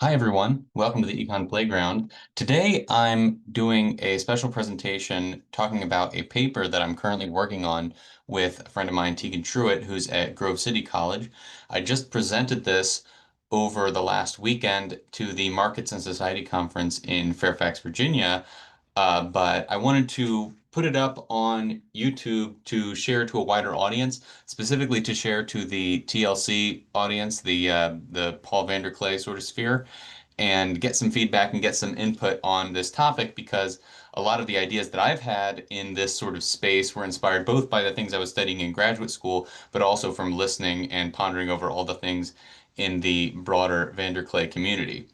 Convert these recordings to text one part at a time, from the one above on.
Hi everyone, welcome to the Econ Playground. Today I'm doing a special presentation talking about a paper that I'm currently working on with a friend of mine, Tegan Truitt, who's at Grove City College. I just presented this over the last weekend to the Markets and Society Conference in Fairfax, Virginia, but I wanted to put it up on YouTube to share to a wider audience, specifically to share to the TLC audience, the Paul Vanderklay sort of sphere, and get some feedback and get some input on this topic because a lot of the ideas that I've had in this sort of space were inspired both by the things I was studying in graduate school, but also from listening and pondering over all the things in the broader Vanderklay community.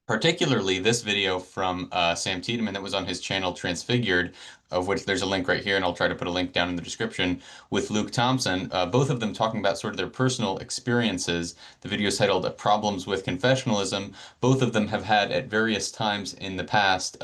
Particularly this video from Sam Tiedemann that was on his channel Transfigured, of which there's a link right here, and I'll try to put a link down in the description, with Luke Thompson, both of them talking about sort of their personal experiences. The video is titled Problems with Confessionalism. Both of them have had at various times in the past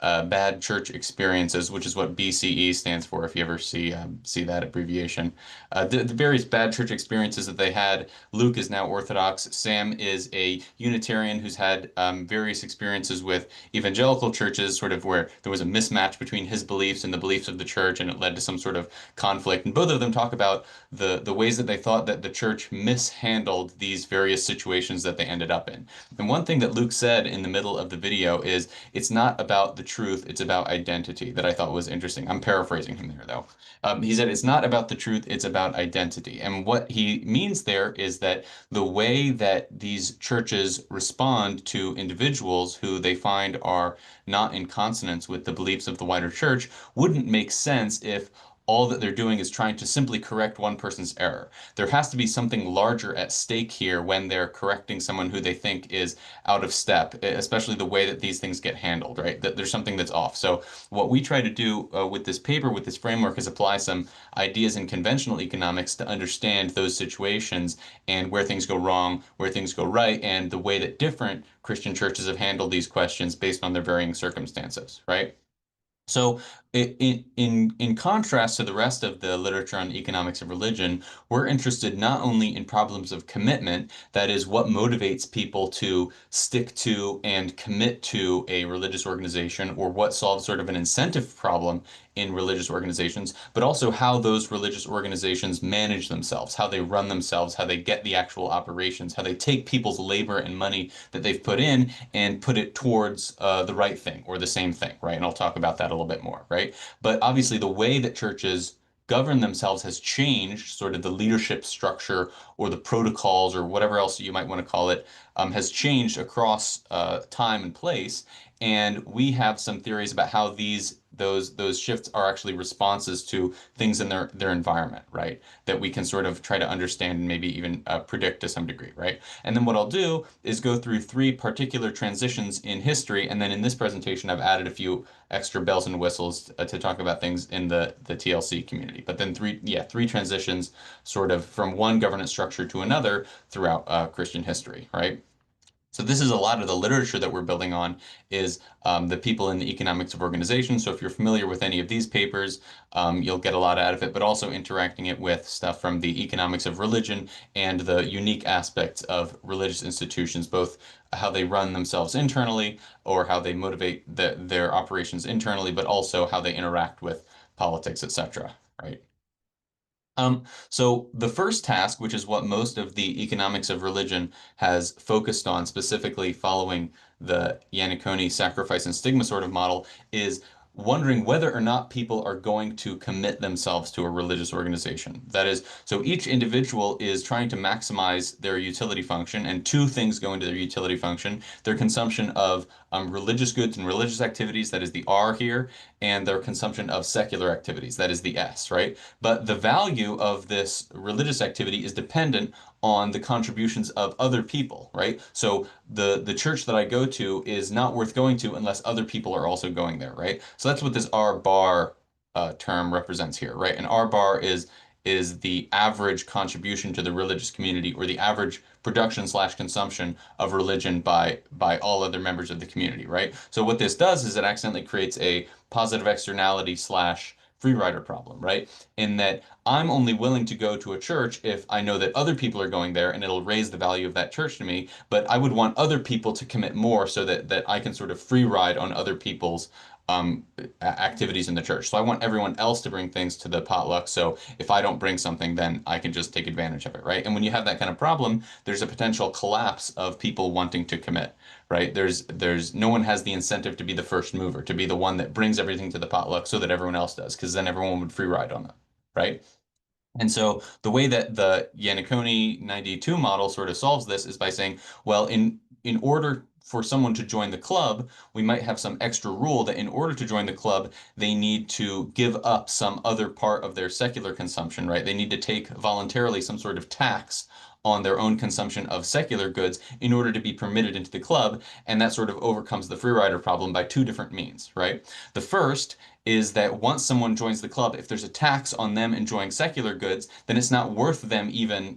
bad church experiences, which is what BCE stands for, if you ever see that abbreviation. The various bad church experiences that they had. Luke is now Orthodox. Sam is a Unitarian who's had various experiences with evangelical churches, sort of where there was a mismatch between his beliefs and the beliefs of the church, and it led to some sort of conflict. And both of them talk about the ways that they thought that the church mishandled these various situations that they ended up in. And one thing that Luke said in the middle of the video is, it's not about the truth, it's about identity, that I thought was interesting. I'm paraphrasing him there, though. He said it's not about the truth, it's about identity. And what he means there is that the way that these churches respond to individuals who they find are not in consonance with the beliefs of the wider church wouldn't make sense if all that they're doing is trying to simply correct one person's error. There has to be something larger at stake here when they're correcting someone who they think is out of step, especially the way that these things get handled, right? That there's something that's off. So what we try to do with this paper, with this framework, is apply some ideas in conventional economics to understand those situations and where things go wrong, where things go right, and the way that different Christian churches have handled these questions based on their varying circumstances, right? So, in contrast to the rest of the literature on economics of religion, we're interested not only in problems of commitment, that is, what motivates people to stick to and commit to a religious organization, or what solves sort of an incentive problem in religious organizations, but also how those religious organizations manage themselves, how they run themselves, how they get the actual operations, how they take people's labor and money that they've put in and put it towards the right thing or the same thing, right? And I'll talk about that a little bit more, right? But obviously, the way that churches govern themselves has changed, sort of the leadership structure or the protocols or whatever else you might want to call it, has changed across time and place. And we have some theories about how those shifts are actually responses to things in their environment, right? That we can sort of try to understand and maybe even predict to some degree, right? And then what I'll do is go through three particular transitions in history, and then in this presentation I've added a few extra bells and whistles to talk about things in the TLC community. But then three transitions sort of from one governance structure to another throughout Christian history, right? So this is a lot of the literature that we're building on is the people in the economics of organization. So if you're familiar with any of these papers, you'll get a lot out of it, but also interacting it with stuff from the economics of religion and the unique aspects of religious institutions, both how they run themselves internally or how they motivate their operations internally, but also how they interact with politics, etc. Right? So the first task, which is what most of the economics of religion has focused on, specifically following the Yannacone sacrifice and stigma sort of model, is wondering whether or not people are going to commit themselves to a religious organization. That is, so each individual is trying to maximize their utility function, and two things go into their utility function: their consumption of religious goods and religious activities, that is the R here, and their consumption of secular activities, that is the S, right? But the value of this religious activity is dependent on the contributions of other people, right? So the church that I go to is not worth going to unless other people are also going there, right? So that's what this R bar term represents here, right? And R bar is the average contribution to the religious community, or the average production slash consumption of religion by all other members of the community, right? So what this does is it accidentally creates a positive externality slash free rider problem, right? In that I'm only willing to go to a church if I know that other people are going there and it'll raise the value of that church to me. But I would want other people to commit more so that I can sort of free ride on other people's activities in the church. So I want everyone else to bring things to the potluck. So if I don't bring something, then I can just take advantage of it, right? And when you have that kind of problem, there's a potential collapse of people wanting to commit, right? There's no one has the incentive to be the first mover, to be the one that brings everything to the potluck so that everyone else does, because then everyone would free ride on them, right? And so the way that the Yannacone 92 model sort of solves this is by saying, well, in order for someone to join the club, we might have some extra rule that in order to join the club, they need to give up some other part of their secular consumption, right? They need to take voluntarily some sort of tax on their own consumption of secular goods in order to be permitted into the club. And that sort of overcomes the free rider problem by two different means, right? The first is that once someone joins the club, if there's a tax on them enjoying secular goods, then it's not worth them even,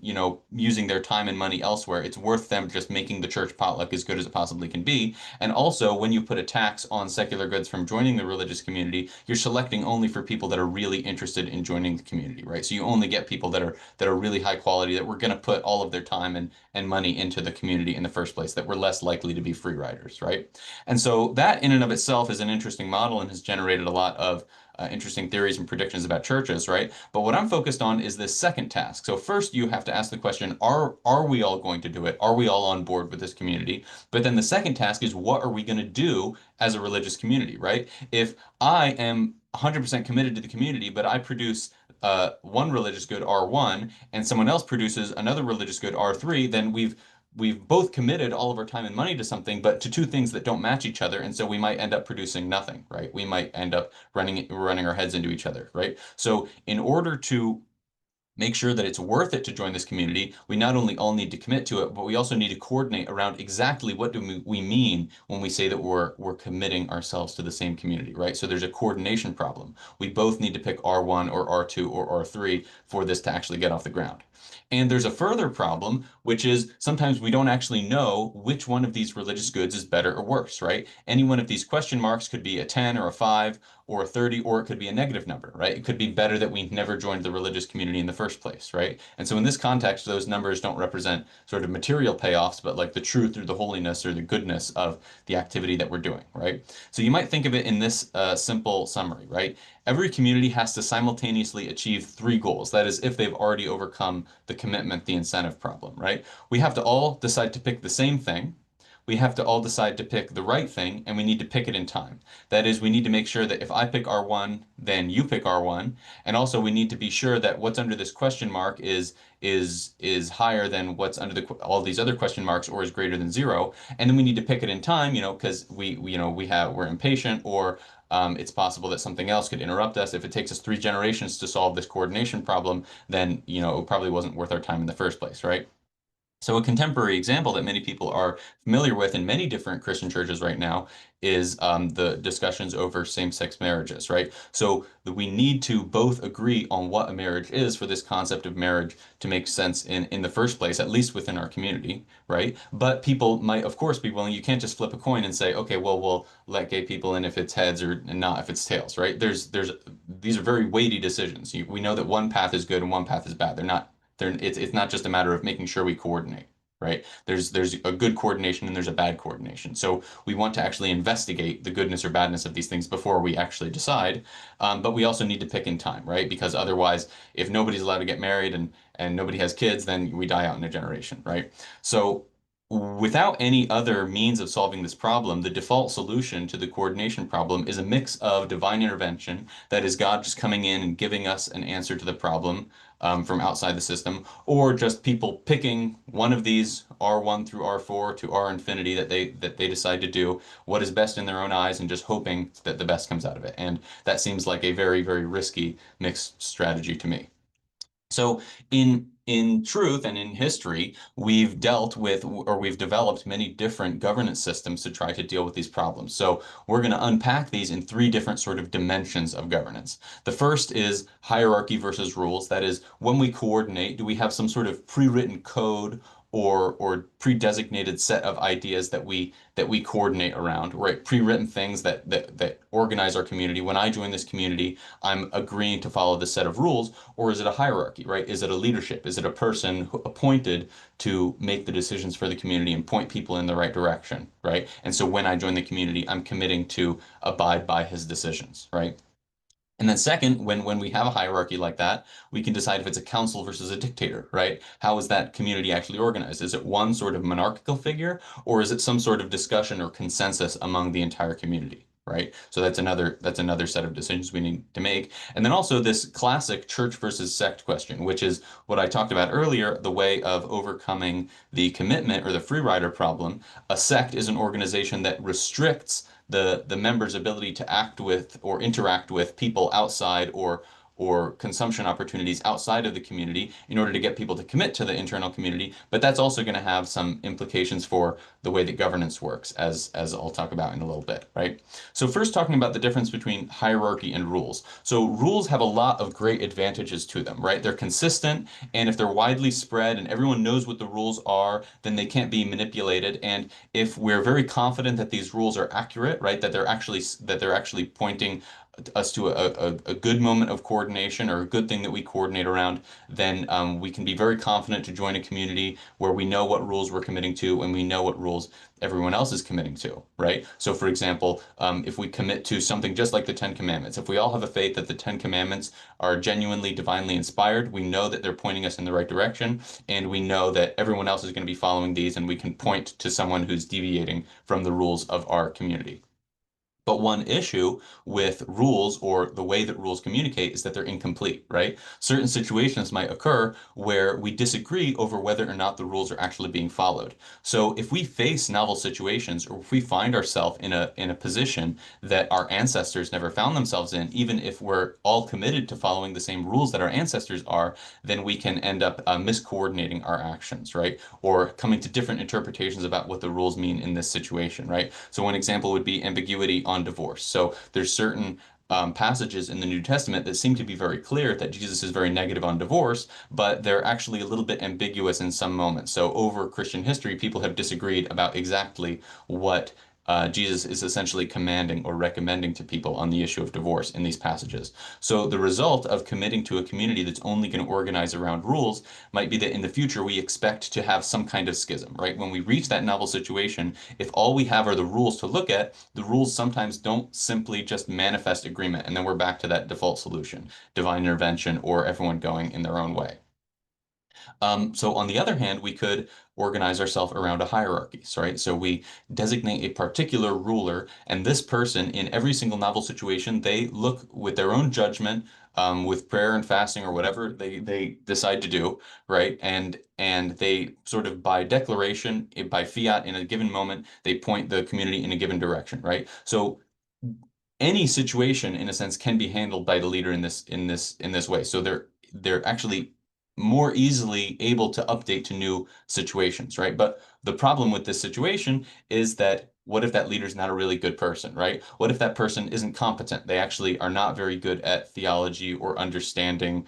using their time and money elsewhere. It's worth them just making the church potluck as good as it possibly can be. And also, when you put a tax on secular goods from joining the religious community, you're selecting only for people that are really interested in joining the community, right? So you only get people that are really high quality, that we're going to put all of their time and money into the community in the first place, that we're less likely to be free riders, right? And so that in and of itself is an interesting model and has generated a lot of interesting theories and predictions about churches, right? But what I'm focused on is this second task. So first you have to ask the question, are we all going to do it? Are we all on board with this community? But then the second task is, what are we going to do as a religious community, right? If I am 100% committed to the community, but I produce one religious good, R1, and someone else produces another religious good, R3, then we've both committed all of our time and money to something, but to two things that don't match each other, and so we might end up producing nothing, right? We might end up running our heads into each other, right? So in order to make sure that it's worth it to join this community, we not only all need to commit to it, but we also need to coordinate around exactly what do we mean when we say that we're committing ourselves to the same community, right? So there's a coordination problem. We both need to pick R1 or R2 or R3 for this to actually get off the ground. And there's a further problem, which is sometimes we don't actually know which one of these religious goods is better or worse, right? Any one of these question marks could be a 10 or a 5 or a 30, or it could be a negative number, right? It could be better that we never joined the religious community in the first place, right? And so in this context, those numbers don't represent sort of material payoffs, but like the truth or the holiness or the goodness of the activity that we're doing, right? So you might think of it in this simple summary, right? Every community has to simultaneously achieve three goals. That is, if they've already overcome the commitment, the incentive problem, right? We have to all decide to pick the same thing. We have to all decide to pick the right thing, and we need to pick it in time. That is, we need to make sure that if I pick R1, then you pick R1, and also we need to be sure that what's under this question mark is higher than what's under all these other question marks, or is greater than 0. And then we need to pick it in time, because we're impatient, or it's possible that something else could interrupt us. If it takes us 3 generations to solve this coordination problem, then it probably wasn't worth our time in the first place, right? So a contemporary example that many people are familiar with in many different Christian churches right now is the discussions over same-sex marriages, right? So we need to both agree on what a marriage is for this concept of marriage to make sense in the first place, at least within our community, right? But people might, of course, be willing. You can't just flip a coin and say, okay, well, we'll let gay people in if it's heads or not if it's tails, right? These are very weighty decisions. We know that one path is good and one path is bad. It's not just a matter of making sure we coordinate, right? There's a good coordination and there's a bad coordination. So we want to actually investigate the goodness or badness of these things before we actually decide. But we also need to pick in time, right? Because otherwise, if nobody's allowed to get married and nobody has kids, then we die out in a generation, right? So without any other means of solving this problem, the default solution to the coordination problem is a mix of divine intervention, that is God just coming in and giving us an answer to the problem from outside the system, or just people picking one of these R1 through R4 to R infinity that they decide to do what is best in their own eyes and just hoping that the best comes out of it. And that seems like a very, very risky mixed strategy to me. So in truth and in history, we've dealt with, or we've developed many different governance systems to try to deal with these problems. So we're going to unpack these in 3 different sort of dimensions of governance. The first is hierarchy versus rules. That is, when we coordinate, do we have some sort of pre-written code or pre-designated set of ideas that we coordinate around, right? Pre-written things that organize our community. When I join this community, I'm agreeing to follow this set of rules, or is it a hierarchy, right? Is it a leadership? Is it a person appointed to make the decisions for the community and point people in the right direction, right? And so when I join the community, I'm committing to abide by his decisions, right? And then second, when we have a hierarchy like that, we can decide if it's a council versus a dictator, right? How is that community actually organized? Is it one sort of monarchical figure, or is it some sort of discussion or consensus among the entire community, right? So that's another set of decisions we need to make. And then also this classic church versus sect question, which is what I talked about earlier, the way of overcoming the commitment or the free rider problem. A sect is an organization that restricts the members' ability to act with or interact with people outside or consumption opportunities outside of the community in order to get people to commit to the internal community. But that's also going to have some implications for the way that governance works, as I'll talk about in a little bit, right? So first talking about the difference between hierarchy and rules. So rules have a lot of great advantages to them, right? They're consistent, and if they're widely spread and everyone knows what the rules are, then they can't be manipulated. And if we're very confident that these rules are accurate, right, that they're actually pointing us to a good moment of coordination or a good thing that we coordinate around, then we can be very confident to join a community where we know what rules we're committing to and we know what rules everyone else is committing to, right? So, for example, if we commit to something just like the Ten Commandments, if we all have a faith that the Ten Commandments are genuinely divinely inspired, we know that they're pointing us in the right direction, and we know that everyone else is going to be following these, and we can point to someone who's deviating from the rules of our community. But one issue with rules or the way that rules communicate is that they're incomplete, right? Certain situations might occur where we disagree over whether or not the rules are actually being followed. So if we face novel situations or if we find ourselves in a position that our ancestors never found themselves in, even if we're all committed to following the same rules that our ancestors are, then we can end up miscoordinating our actions, right? Or coming to different interpretations about what the rules mean in this situation, right? So one example would be ambiguity on divorce. So there's certain passages in the New Testament that seem to be very clear that Jesus is very negative on divorce, but they're actually a little bit ambiguous in some moments. So over Christian history, people have disagreed about exactly what Jesus is essentially commanding or recommending to people on the issue of divorce in these passages. So the result of committing to a community that's only going to organize around rules might be that in the future we expect to have some kind of schism, right? When we reach that novel situation, if all we have are the rules to look at, the rules sometimes don't simply just manifest agreement, and then we're back to that default solution, divine intervention, or everyone going in their own way. So on the other hand, we could organize ourselves around a hierarchy, right? So we designate a particular ruler, and this person, in every single novel situation, they look with their own judgment, with prayer and fasting or whatever they decide to do, right? And they sort of by declaration, by fiat, in a given moment, they point the community in a given direction, right? So any situation in a sense can be handled by the leader in this way, so they're actually more easily able to update to new situations, right? But the problem with this situation is that what if that leader is not a really good person, right? What if that person isn't competent? They actually are not very good at theology or understanding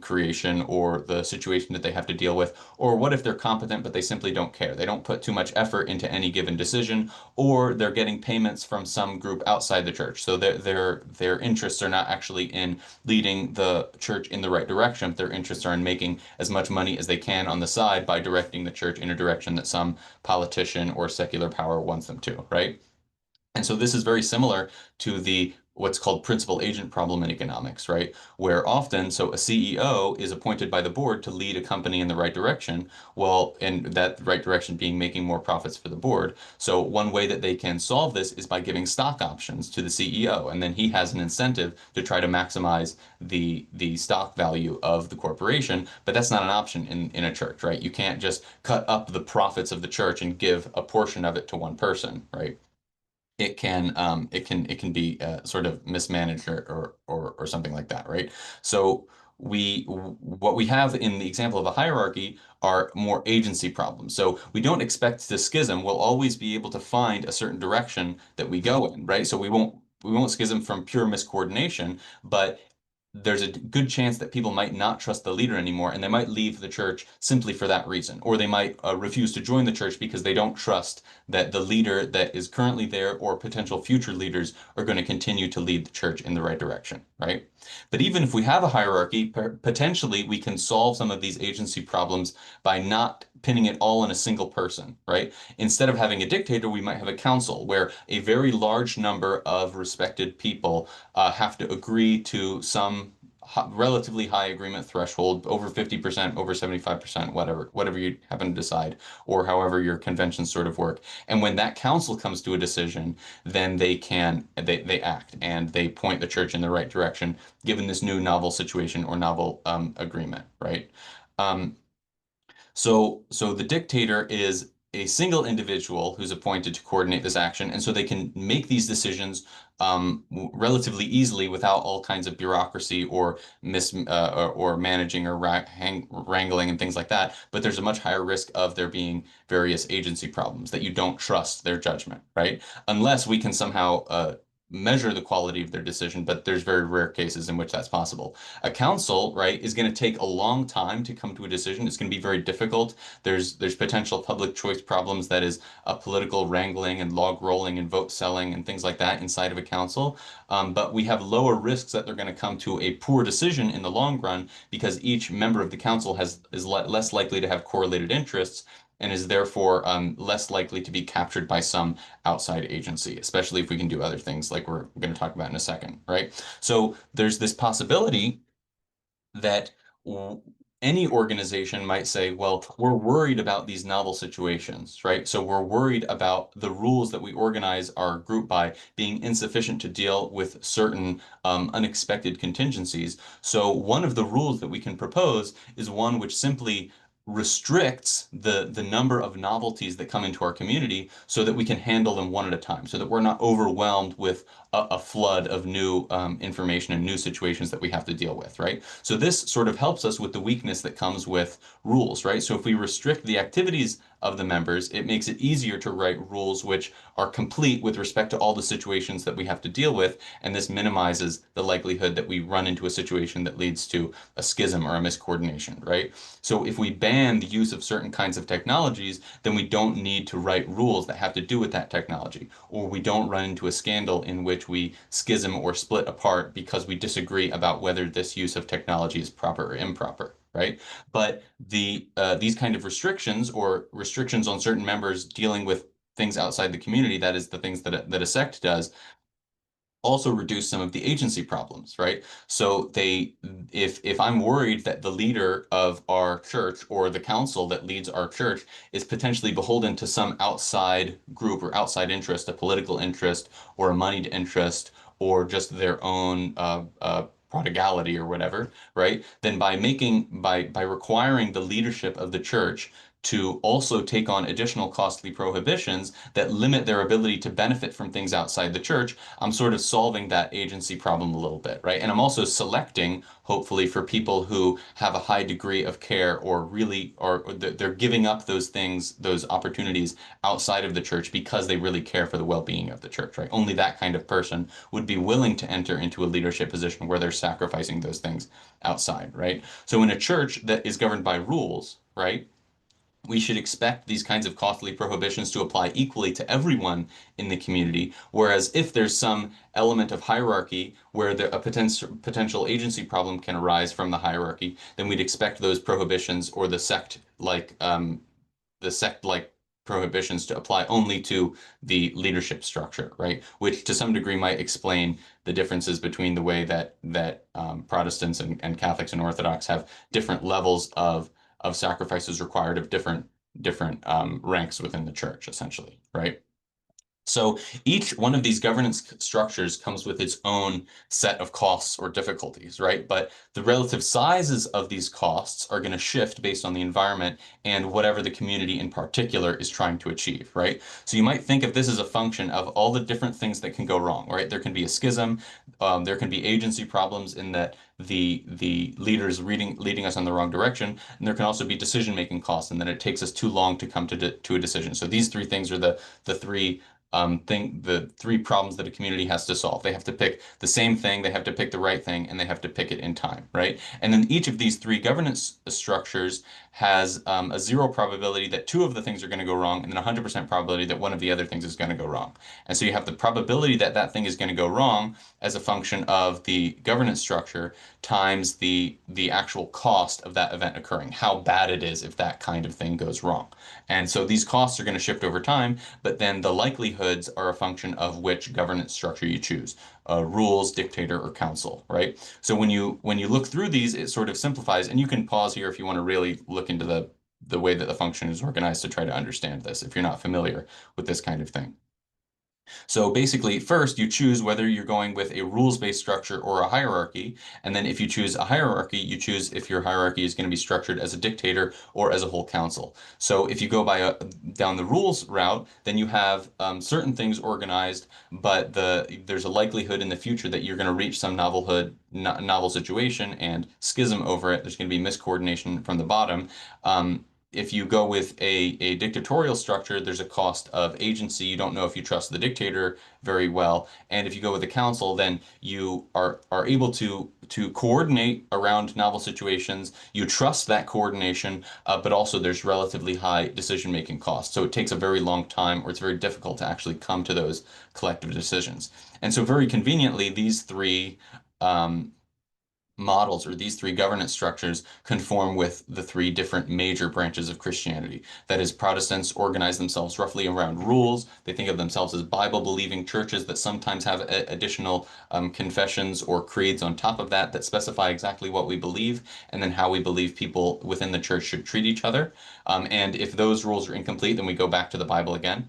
creation or the situation that they have to deal with. Or what if they're competent but they simply don't care? They don't put too much effort into any given decision, or they're getting payments from some group outside the church. So their interests are not actually in leading the church in the right direction. Their interests are in making as much money as they can on the side by directing the church in a direction that some politician or secular power wants them to, right? And so this is very similar to the what's called principal agent problem in economics, right? Where often, so a CEO is appointed by the board to lead a company in the right direction. Well, and that right direction being making more profits for the board. So one way that they can solve this is by giving stock options to the CEO, and then he has an incentive to try to maximize the stock value of the corporation. But that's not an option in a church, right? You can't just cut up the profits of the church and give a portion of it to one person, right? It can be sort of mismanaged or something like that, right? So what we have in the example of a hierarchy are more agency problems. So we don't expect the schism. We'll always be able to find a certain direction that we go in, right? So we won't schism from pure miscoordination, but there's a good chance that people might not trust the leader anymore, and they might leave the church simply for that reason, or they might refuse to join the church because they don't trust that the leader that is currently there or potential future leaders are going to continue to lead the church in the right direction, right? But even if we have a hierarchy, potentially we can solve some of these agency problems by not pinning it all on a single person, right? Instead of having a dictator, we might have a council where a very large number of respected people have to agree to some relatively high agreement threshold, over 50%, over 75%, whatever you happen to decide, or however your conventions sort of work. And when that council comes to a decision, then they act and they point the church in the right direction, given this new novel situation or novel agreement, right? Um, so the dictator is a single individual who's appointed to coordinate this action, and so they can make these decisions relatively easily without all kinds of bureaucracy or or managing or wrangling and things like that. But there's a much higher risk of there being various agency problems that you don't trust their judgment, right? Unless we can somehow measure the quality of their decision, but there's very rare cases in which that's possible. A council, right, is going to take a long time to come to a decision. It's going to be very difficult. There's potential public choice problems, that is, a political wrangling and log rolling and vote selling and things like that inside of a council. But we have lower risks that they're going to come to a poor decision in the long run because each member of the council is less likely to have correlated interests and is therefore less likely to be captured by some outside agency, especially if we can do other things like we're going to talk about in a second, right? So there's this possibility that any organization might say, well, we're worried about these novel situations, right? So we're worried about the rules that we organize our group by being insufficient to deal with certain unexpected contingencies. So one of the rules that we can propose is one which simply restricts the number of novelties that come into our community so that we can handle them one at a time, so that we're not overwhelmed with a flood of new information and new situations that we have to deal with, right? So this sort of helps us with the weakness that comes with rules, right? So if we restrict the activities of the members, it makes it easier to write rules which are complete with respect to all the situations that we have to deal with, and this minimizes the likelihood that we run into a situation that leads to a schism or a miscoordination, right? So if we ban the use of certain kinds of technologies, then we don't need to write rules that have to do with that technology, or we don't run into a scandal in which we schism or split apart because we disagree about whether this use of technology is proper or improper, right? But these kind of restrictions or restrictions on certain members dealing with things outside the community, that is the things that a sect does, also reduce some of the agency problems, right? So if I'm worried that the leader of our church or the council that leads our church is potentially beholden to some outside group or outside interest, a political interest or a moneyed interest or just their own prodigality or whatever, right? Then by requiring the leadership of the church to also take on additional costly prohibitions that limit their ability to benefit from things outside the church, I'm sort of solving that agency problem a little bit, right? And I'm also selecting, hopefully, for people who have a high degree of care or really, or they're giving up those things, those opportunities outside of the church because they really care for the well-being of the church, right? Only that kind of person would be willing to enter into a leadership position where they're sacrificing those things outside, right? So in a church that is governed by rules, right? We should expect these kinds of costly prohibitions to apply equally to everyone in the community. Whereas if there's some element of hierarchy where a potential agency problem can arise from the hierarchy, then we'd expect those prohibitions or the sect-like prohibitions to apply only to the leadership structure, right? Which to some degree might explain the differences between the way that Protestants and Catholics and Orthodox have different levels of sacrifices required of different ranks within the church, essentially, right? So each one of these governance structures comes with its own set of costs or difficulties, right? But the relative sizes of these costs are going to shift based on the environment and whatever the community in particular is trying to achieve, right? So you might think of this as a function of all the different things that can go wrong, right? There can be a schism, there can be agency problems in that the leaders leading us in the wrong direction, and there can also be decision-making costs, and that it takes us too long to come to a decision. So these three things are the three thing, the three problems that a community has to solve. They have to pick the same thing, they have to pick the right thing, and they have to pick it in time, right? And then each of these three governance structures has a zero probability that two of the things are going to go wrong, and then 100% probability that one of the other things is going to go wrong. And so you have the probability that that thing is going to go wrong as a function of the governance structure times the actual cost of that event occurring, how bad it is if that kind of thing goes wrong. And so these costs are going to shift over time, but then the likelihoods are a function of which governance structure you choose, rules, dictator, or council, right? So when you look through these, it sort of simplifies, and you can pause here if you want to really look into the way that the function is organized to try to understand this if you're not familiar with this kind of thing. So basically, first you choose whether you're going with a rules-based structure or a hierarchy. And then if you choose a hierarchy, you choose if your hierarchy is going to be structured as a dictator or as a whole council. So if you go down the rules route, then you have certain things organized, but there's a likelihood in the future that you're going to reach some novel situation and schism over it. There's going to be miscoordination from the bottom. If you go with a dictatorial structure, there's a cost of agency. You don't know if you trust the dictator very well. And if you go with a council, then you are able to coordinate around novel situations. You trust that coordination, but also there's relatively high decision-making costs. So it takes a very long time, or it's very difficult to actually come to those collective decisions. And so very conveniently, these three models, or these three governance structures, conform with the three different major branches of Christianity. That is, Protestants organize themselves roughly around rules. They think of themselves as Bible-believing churches that sometimes have additional confessions or creeds on top of that that specify exactly what we believe and then how we believe people within the church should treat each other. And if those rules are incomplete, then we go back to the Bible again.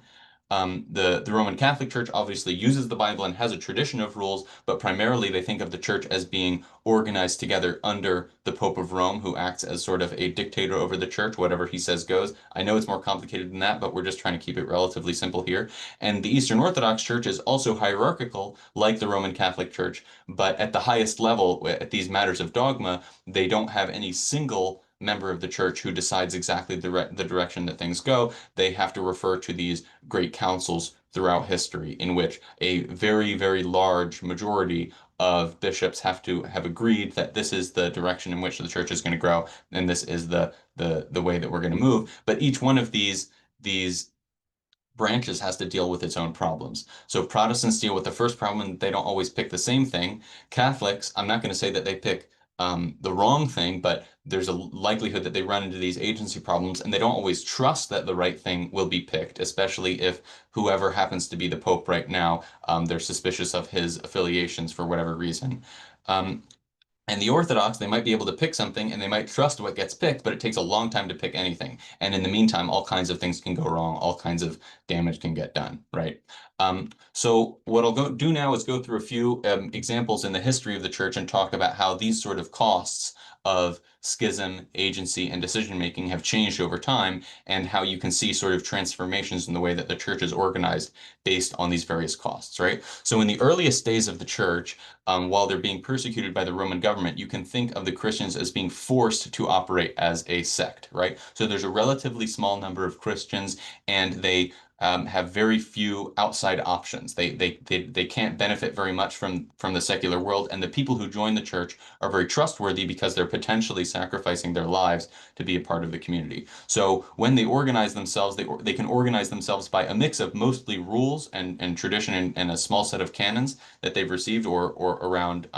The Roman Catholic Church obviously uses the Bible and has a tradition of rules, but primarily they think of the church as being organized together under the Pope of Rome, who acts as sort of a dictator over the church. Whatever he says goes. I know it's more complicated than that, but we're just trying to keep it relatively simple here. And the Eastern Orthodox Church is also hierarchical, like the Roman Catholic Church, but at the highest level, at these matters of dogma, they don't have any single member of the church who decides exactly the direction that things go. They have to refer to these great councils throughout history in which a very, very large majority of bishops have to have agreed that this is the direction in which the church is going to grow, and this is the way that we're going to move. But each one of these branches has to deal with its own problems. So Protestants deal with the first problem, and they don't always pick the same thing. Catholics, I'm not going to say that they pick the wrong thing, but there's a likelihood that they run into these agency problems, and they don't always trust that the right thing will be picked, especially if whoever happens to be the Pope right now, they're suspicious of his affiliations for whatever reason. Um, and the Orthodox, they might be able to pick something and they might trust what gets picked, but it takes a long time to pick anything. And in the meantime, all kinds of things can go wrong, all kinds of damage can get done, right? So what I'll do now is go through a few examples in the history of the church and talk about how these sort of costs of schism, agency, and decision making have changed over time, and how you can see sort of transformations in the way that the church is organized based on these various costs, right? So in the earliest days of the church, while they're being persecuted by the Roman government, you can think of the Christians as being forced to operate as a sect, right? So there's a relatively small number of Christians, and they have very few outside options. They can't benefit very much from the secular world, and the people who join the church are very trustworthy because they're potentially sacrificing their lives to be a part of the community. So when they organize themselves, they can organize themselves by a mix of mostly rules and tradition and a small set of canons that they've received, or around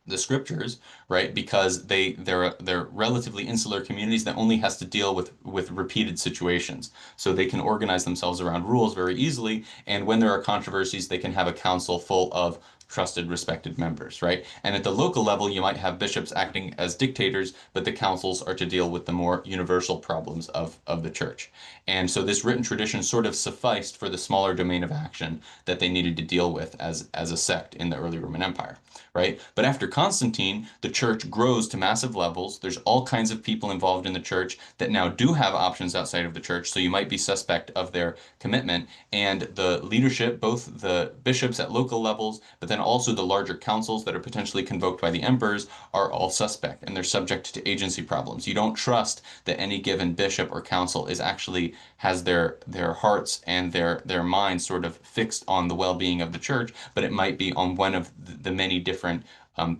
the scriptures, right? Because they're relatively insular communities that only has to deal with repeated situations. So they can organize themselves around rules very easily, and when there are controversies, they can have a council full of trusted, respected members, right? And at the local level, you might have bishops acting as dictators, but the councils are to deal with the more universal problems of the church. And so this written tradition sort of sufficed for the smaller domain of action that they needed to deal with as a sect in the early Roman Empire, right? But after Constantine, the church grows to massive levels. There's all kinds of people involved in the church that now do have options outside of the church, so you might be suspect of their commitment. And the leadership, both the bishops at local levels, but then also the larger councils that are potentially convoked by the emperors are all suspect and they're subject to agency problems. You don't trust that any given bishop or council is actually has their hearts and their minds sort of fixed on the well-being of the church, but it might be on one of the many different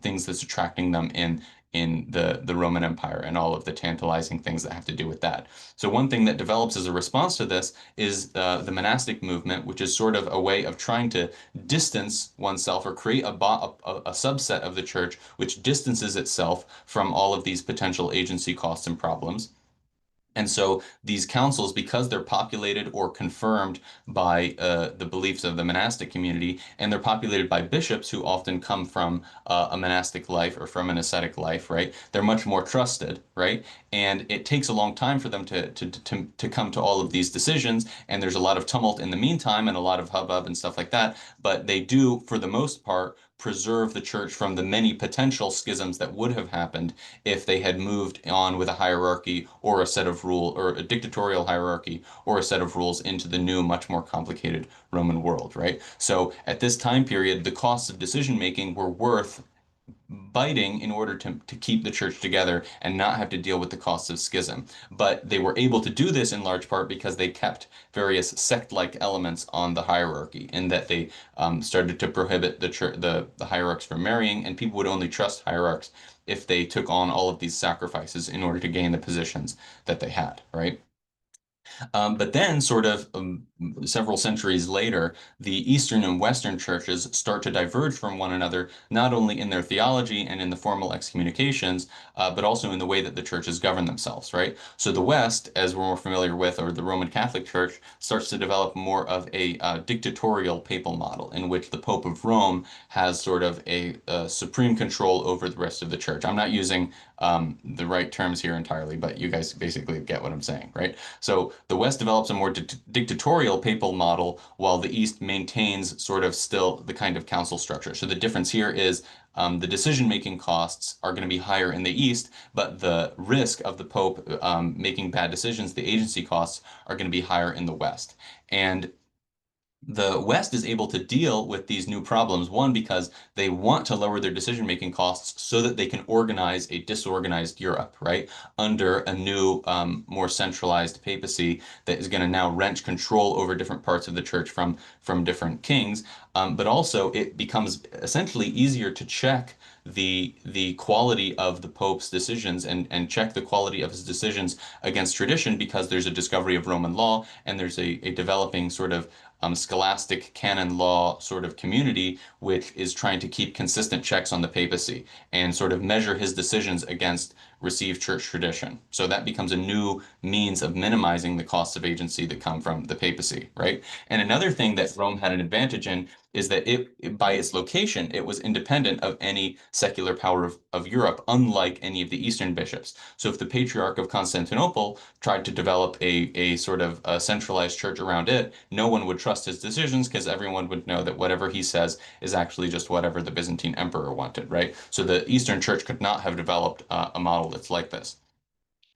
things that's attracting them in the Roman Empire and all of the tantalizing things that have to do with that. So one thing that develops as a response to this is the monastic movement, which is sort of a way of trying to distance oneself or create a subset of the church which distances itself from all of these potential agency costs and problems. And so these councils, because they're populated or confirmed by the beliefs of the monastic community, and they're populated by bishops who often come from a monastic life or from an ascetic life, right? They're much more trusted, right? And it takes a long time for them to come to all of these decisions, and there's a lot of tumult in the meantime and a lot of hubbub and stuff like that. But they do, for the most part, preserve the church from the many potential schisms that would have happened if they had moved on with a hierarchy or a set of rule or a dictatorial hierarchy or a set of rules into the new, much more complicated Roman world, right? So at this time period, the costs of decision making were worth biting in order to keep the church together and not have to deal with the costs of schism. But they were able to do this in large part because they kept various sect-like elements on the hierarchy, in that they started to prohibit the hierarchs from marrying, and people would only trust hierarchs if they took on all of these sacrifices in order to gain the positions that they had, right? But then, sort of several centuries later, the Eastern and Western churches start to diverge from one another, not only in their theology and in the formal excommunications, but also in the way that the churches govern themselves, right? So the West, as we're more familiar with, or the Roman Catholic Church, starts to develop more of a dictatorial papal model in which the Pope of Rome has sort of a supreme control over the rest of the church. I'm not using the right terms here entirely, but you guys basically get what I'm saying, right? So the West develops a more dictatorial papal model, while the East maintains sort of still the kind of council structure. So the difference here is the decision-making costs are going to be higher in the East, but the risk of the Pope making bad decisions, the agency costs, are going to be higher in the West. And the West is able to deal with these new problems, one, because they want to lower their decision-making costs so that they can organize a disorganized Europe, right, under a new, more centralized papacy that is going to now wrench control over different parts of the church from different kings. But also, it becomes essentially easier to check the quality of the Pope's decisions and check the quality of his decisions against tradition, because there's a discovery of Roman law and there's a developing sort of scholastic canon law sort of community, which is trying to keep consistent checks on the papacy and sort of measure his decisions against received church tradition. So that becomes a new means of minimizing the costs of agency that come from the papacy, right? And another thing that Rome had an advantage in is that by its location, it was independent of any secular power of Europe, unlike any of the Eastern bishops. So if the Patriarch of Constantinople tried to develop a sort of a centralized church around it, no one would trust his decisions, because everyone would know that whatever he says is actually just whatever the Byzantine emperor wanted, right? So the Eastern Church could not have developed a model that's like this.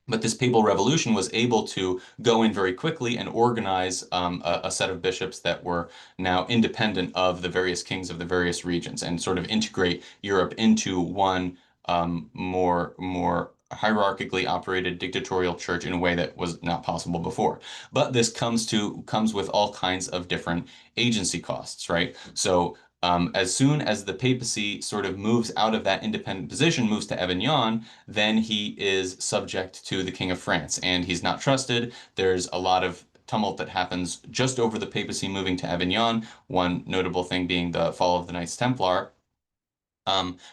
But this papal revolution was able to go in very quickly and organize a set of bishops that were now independent of the various kings of the various regions, and sort of integrate Europe into one more hierarchically operated dictatorial church in a way that was not possible before. But this comes with all kinds of different agency costs, right? So as soon as the papacy sort of moves out of that independent position, moves to Avignon, then he is subject to the King of France, and he's not trusted. There's a lot of tumult that happens just over the papacy moving to Avignon, one notable thing being the fall of the Knights Templar.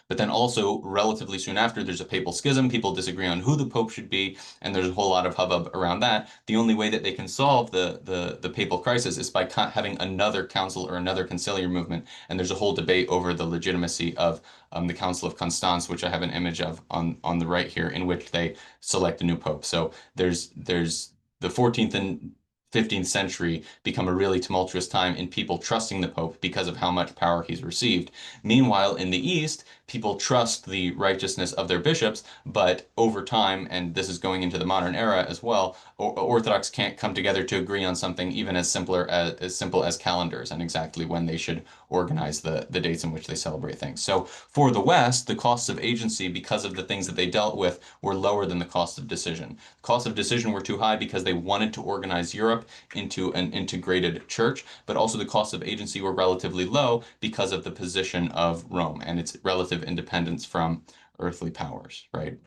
But then also, relatively soon after, there's a papal schism. People disagree on who the pope should be, and there's a whole lot of hubbub around that. The only way that they can solve the papal crisis is by having another council or another conciliar movement. And there's a whole debate over the legitimacy of the Council of Constance, which I have an image of on the right here, in which they select a new pope. So there's the 14th and 15th century become a really tumultuous time in people trusting the Pope because of how much power he's received. Meanwhile, in the East, people trust the righteousness of their bishops, but over time, and this is going into the modern era as well, Orthodox can't come together to agree on something even as simple as calendars and exactly when they should organize the dates in which they celebrate things. So for the West, the costs of agency because of the things that they dealt with were lower than the cost of decision. Costs of decision were too high because they wanted to organize Europe into an integrated church, but also the costs of agency were relatively low because of the position of Rome and its relative independence from earthly powers, right?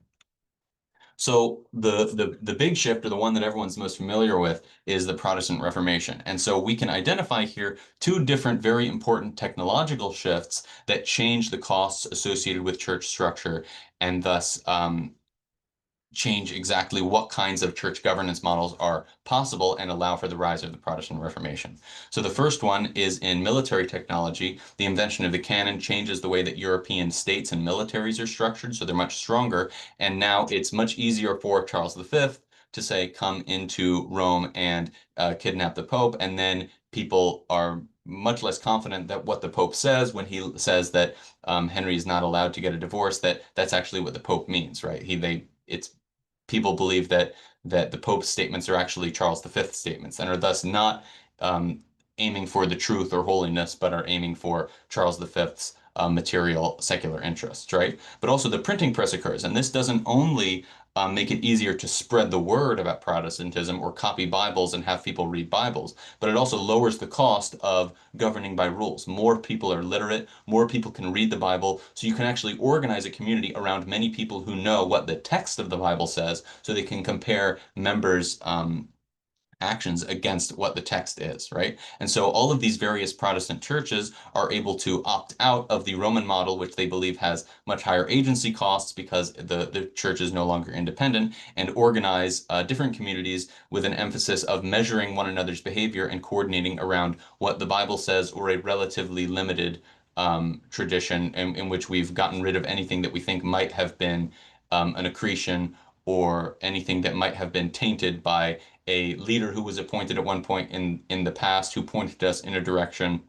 So the big shift, or the one that everyone's most familiar with, is the Protestant Reformation. And so we can identify here two different very important technological shifts that change the costs associated with church structure and thus change exactly what kinds of church governance models are possible and allow for the rise of the Protestant Reformation. So the first one is in military technology. The invention of the cannon changes the way that European states and militaries are structured, so they're much stronger. And now it's much easier for Charles V to say, come into Rome and kidnap the Pope, and then people are much less confident that what the Pope says when he says that Henry is not allowed to get a divorce, that's actually what the Pope means, right? It's people believe that the Pope's statements are actually Charles V's statements and are thus not um, aiming for the truth or holiness, but are aiming for Charles V's material secular interests, right? But also the printing press occurs, and this doesn't only make it easier to spread the word about Protestantism or copy Bibles and have people read Bibles, but it also lowers the cost of governing by rules. More people are literate, more people can read the Bible, so you can actually organize a community around many people who know what the text of the Bible says, so they can compare members' actions against what the text is, right? And so all of these various Protestant churches are able to opt out of the Roman model, which they believe has much higher agency costs because the church is no longer independent, and organize different communities with an emphasis of measuring one another's behavior and coordinating around what the Bible says or a relatively limited tradition in which we've gotten rid of anything that we think might have been an accretion or anything that might have been tainted by a leader who was appointed at one point in the past who pointed us in a direction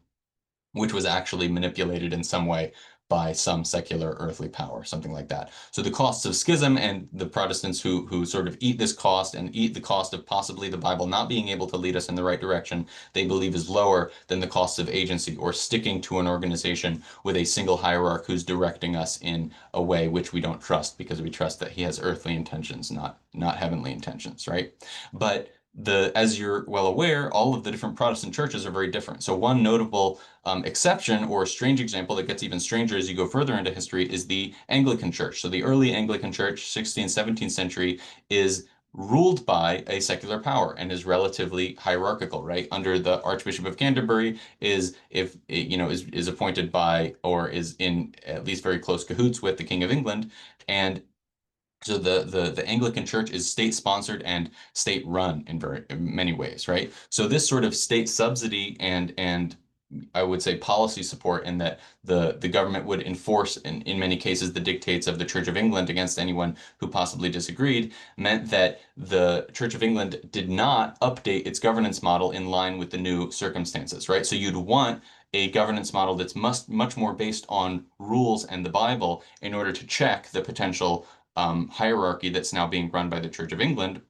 which was actually manipulated in some way by some secular earthly power, something like that. So the costs of schism and the Protestants who sort of eat this cost and eat the cost of possibly the Bible not being able to lead us in the right direction, they believe is lower than the costs of agency or sticking to an organization with a single hierarch who's directing us in a way which we don't trust because we trust that he has earthly intentions, not heavenly intentions, right? But as you're well aware, all of the different Protestant churches are very different. So one notable exception or strange example that gets even stranger as you go further into history is the Anglican Church. So the early Anglican Church, 16th, 17th century, is ruled by a secular power and is relatively hierarchical, right? Under the Archbishop of Canterbury is if you know is appointed by or is in at least very close cahoots with the King of England, and so the Anglican Church is state sponsored and state run in many ways, right? So this sort of state subsidy and I would say policy support in that the government would enforce in many cases the dictates of the Church of England against anyone who possibly disagreed meant that the Church of England did not update its governance model in line with the new circumstances, right? So you'd want a governance model that's much more based on rules and the Bible in order to check the potential hierarchy that's now being run by the Church of England.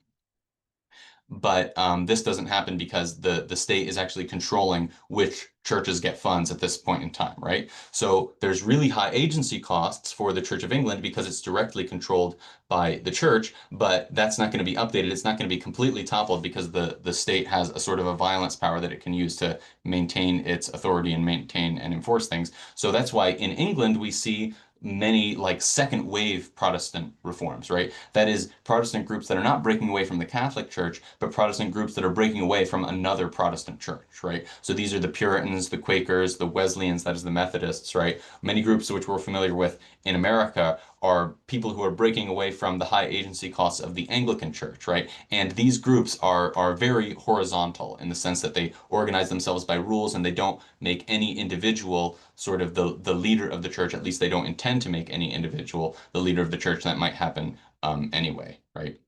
But this doesn't happen because the state is actually controlling which churches get funds at this point in time, right? So there's really high agency costs for the Church of England because it's directly controlled by the church, but that's not going to be updated. It's not going to be completely toppled because the state has a sort of a violence power that it can use to maintain its authority and maintain and enforce things. So that's why in England we see many like second wave Protestant reforms, right? That is Protestant groups that are not breaking away from the Catholic Church, but Protestant groups that are breaking away from another Protestant church, right? So these are the Puritans, the Quakers, the Wesleyans, that is the Methodists, right? Many groups which we're familiar with in America are people who are breaking away from the high agency costs of the Anglican Church, right? And these groups are very horizontal in the sense that they organize themselves by rules and they don't make any individual sort of the leader of the church, at least they don't intend to make any individual the leader of the church. That might happen anyway, right?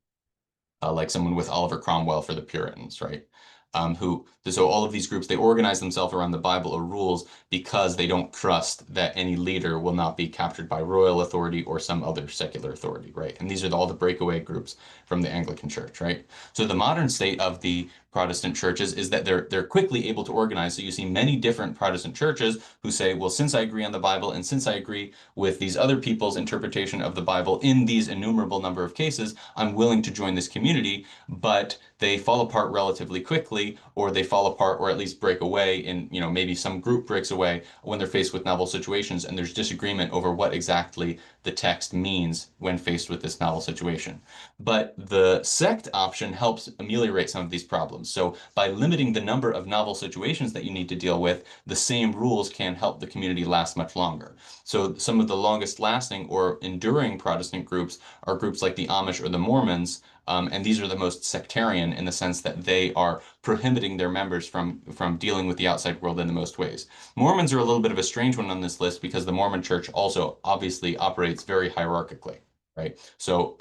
Like someone with Oliver Cromwell for the Puritans, right? So all of these groups, they organize themselves around the Bible or rules because they don't trust that any leader will not be captured by royal authority or some other secular authority, right? And these are all the breakaway groups from the Anglican Church, right? So the modern state of the Protestant churches is that they're quickly able to organize. So you see many different Protestant churches who say, well, since I agree on the Bible and since I agree with these other people's interpretation of the Bible in these innumerable number of cases, I'm willing to join this community, but they fall apart relatively quickly, or they fall apart or at least break away in, maybe some group breaks away when they're faced with novel situations and there's disagreement over what exactly the text means when faced with this novel situation. But the sect option helps ameliorate some of these problems. So by limiting the number of novel situations that you need to deal with, the same rules can help the community last much longer. So some of the longest lasting or enduring Protestant groups are groups like the Amish or the Mormons, and these are the most sectarian in the sense that they are prohibiting their members from dealing with the outside world in the most ways. Mormons are a little bit of a strange one on this list because the Mormon Church also obviously operates very hierarchically, right? So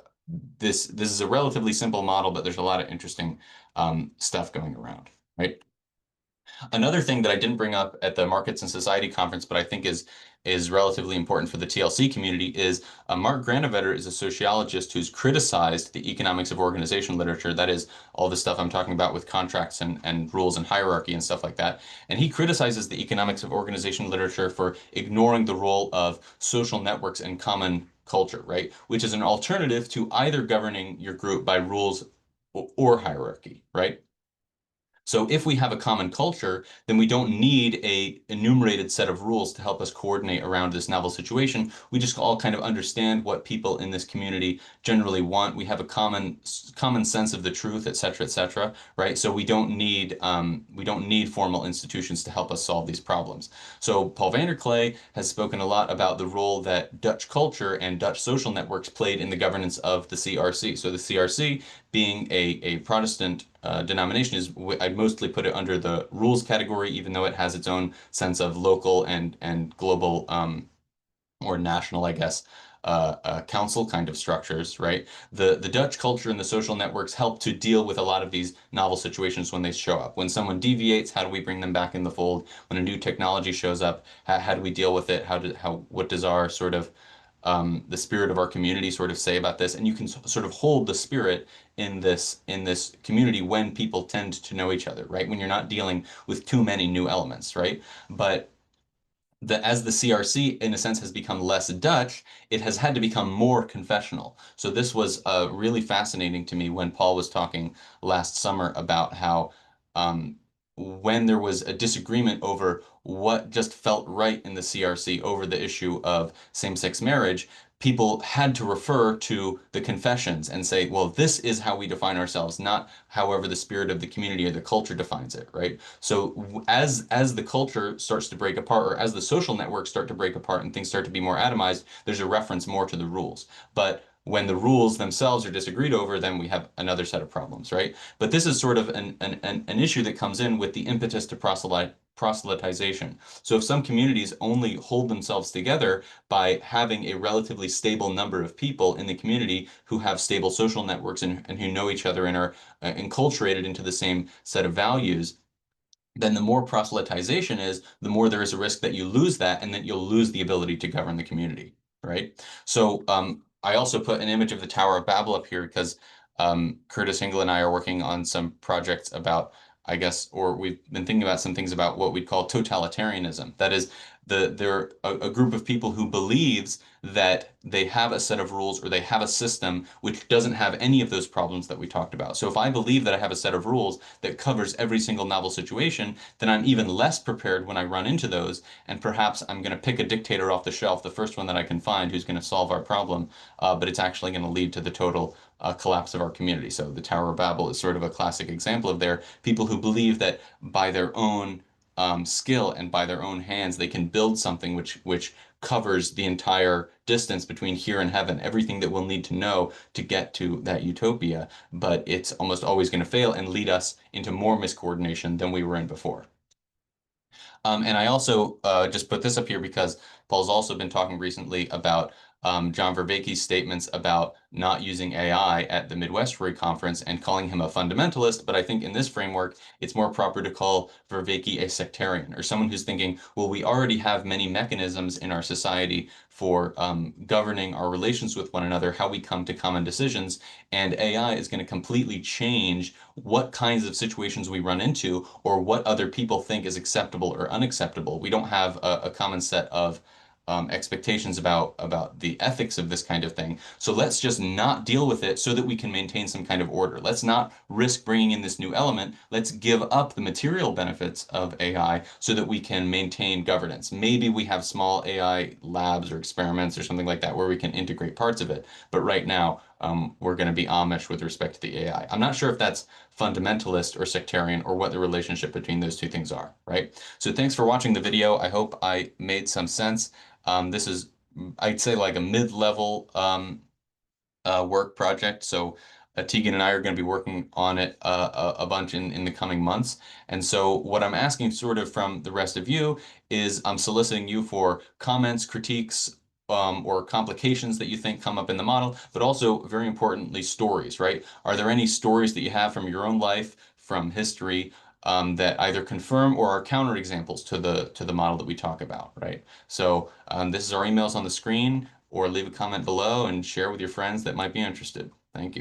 this is a relatively simple model, but there's a lot of interesting stuff going around, right? Another thing that I didn't bring up at the Markets and Society conference, but I think is relatively important for the TLC community is Mark Granovetter is a sociologist who's criticized the economics of organization literature. That is all the stuff I'm talking about with contracts and rules and hierarchy and stuff like that. And he criticizes the economics of organization literature for ignoring the role of social networks and common culture, right? Which is an alternative to either governing your group by rules or hierarchy, right? So if we have a common culture, then we don't need a enumerated set of rules to help us coordinate around this novel situation. We just all kind of understand what people in this community generally want. We have a common sense of the truth, et cetera, right? So we don't need formal institutions to help us solve these problems. So Paul Vanderklay has spoken a lot about the role that Dutch culture and Dutch social networks played in the governance of the CRC. So the CRC being a Protestant denomination I'd mostly put it under the rules category, even though it has its own sense of local and global or national, I guess, council kind of structures, right? The Dutch culture and the social networks help to deal with a lot of these novel situations when they show up. When someone deviates, how do we bring them back in the fold? When a new technology shows up, how do we deal with it? What does our sort of the spirit of our community sort of say about this? And you can sort of hold the spirit in this community when people tend to know each other, right? When you're not dealing with too many new elements, right? But as the CRC, in a sense, has become less Dutch, it has had to become more confessional. So this was really fascinating to me when Paul was talking last summer about how when there was a disagreement over what just felt right in the CRC over the issue of same-sex marriage, people had to refer to the confessions and say, well, this is how we define ourselves, not however the spirit of the community or the culture defines it, right? So as the culture starts to break apart, or as the social networks start to break apart and things start to be more atomized, there's a reference more to the rules. But when the rules themselves are disagreed over, then we have another set of problems, right? But this is sort of an issue that comes in with the impetus to proselytization. So if some communities only hold themselves together by having a relatively stable number of people in the community who have stable social networks and who know each other and are enculturated into the same set of values, then the more proselytization is, the more there is a risk that you lose that and that you'll lose the ability to govern the community, right? So I also put an image of the Tower of Babel up here because Curtis Hingle and I are working on some projects about, I guess, or we've been thinking about some things about what we'd call totalitarianism. That is, they're a group of people who believes that they have a set of rules or they have a system which doesn't have any of those problems that we talked about. So if I believe that I have a set of rules that covers every single novel situation, then I'm even less prepared when I run into those. And perhaps I'm going to pick a dictator off the shelf, the first one that I can find who's going to solve our problem, but it's actually going to lead to the total collapse of our community. So the Tower of Babel is sort of a classic example of there. People who believe that by their own skill and by their own hands, they can build something which covers the entire distance between here and heaven, everything that we'll need to know to get to that utopia. But it's almost always going to fail and lead us into more miscoordination than we were in before. And I also just put this up here because Paul's also been talking recently about John Vervaeke's statements about not using AI at the Midwestern Conference and calling him a fundamentalist. But I think in this framework, it's more proper to call Vervaeke a sectarian, or someone who's thinking, well, we already have many mechanisms in our society for governing our relations with one another, how we come to common decisions, and AI is going to completely change what kinds of situations we run into or what other people think is acceptable or unacceptable. We don't have a common set of expectations about the ethics of this kind of thing. So let's just not deal with it so that we can maintain some kind of order. Let's not risk bringing in this new element. Let's give up the material benefits of AI so that we can maintain governance. Maybe we have small AI labs or experiments or something like that where we can integrate parts of it. But right now, we're going to be Amish with respect to the AI. I'm not sure if that's fundamentalist or sectarian or what the relationship between those two things are, right? So thanks for watching the video. I hope I made some sense. This is, I'd say, like a mid-level work project. So Tegan and I are going to be working on it a bunch in the coming months. And so what I'm asking sort of from the rest of you is I'm soliciting you for comments, critiques, or complications that you think come up in the model, but also very importantly, stories, right? Are there any stories that you have from your own life, from history, that either confirm or are counterexamples to the model that we talk about, right? So this is our emails on the screen, or leave a comment below and share with your friends that might be interested. Thank you.